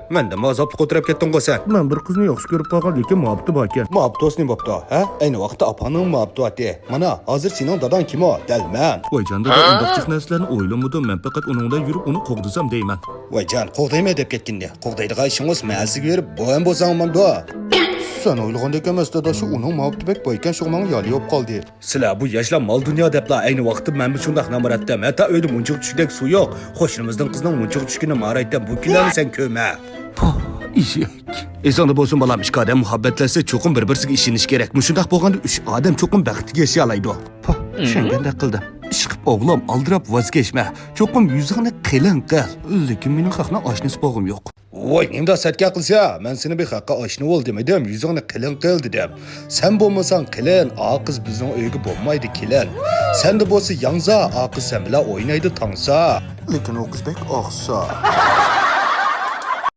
Menda mazobni ko'tarib ketding sen. Men bir qizni yaxshi ko'rib qolgan, lekin muhabbati bor ekan. Muhabbatosning bo'pti, ha? Ayni vaqtda opaning muhabbati. Mana, hozir sening dadan kim o? Dalman. Voyjon dada, undaqchiq narsalarni o'ylamadim. Men faqat uningdan yurib uni qo'g'disam deyman. Voyjon, qo'g'dayma deb ketgindi. Qo'g'daydigan ishingiz ma'siga berib, bo'yin bo'lsang manda. Sen o'ylagandek emas dada, shu uning muhabbati bek boykan shu menga yoli yo'q qoldi. Sizlar bu yoshlar mol dunyo deblar ayni vaqtda men shundaq namoratda. Mata uyda munchiq tushidek suv yo'q. Qo'shnimizning qizining munchiq tushkini ma'raytdan bu kunlarni sen ko'ma. Ishak. Esonda bo'lsin balam, ikki odam muhabbatlashsa cho'qim bir-birisiga ishonish kerak. Shundaq bo'lganda 3 odam cho'qim baxtga yashay oladi. Tushungandek qildim. Ishqib o'g'lim, aldirab voz kechma. Cho'qim yuzingni qilin qil. Lekin mening haqna oshnasi bo'g'im yo'q. Voy, nimda satga qilsa, men seni bir haqqa oshna ol demadim, yuzingni qilin qil dedim. Sen bo'lmasang qilin, qiz bizning uyga bo'lmaydi kelin. Senda bo'lsa yangza, qiz sen bilan o'ynaydi tangsa. Lekin o qiz bek oqsa.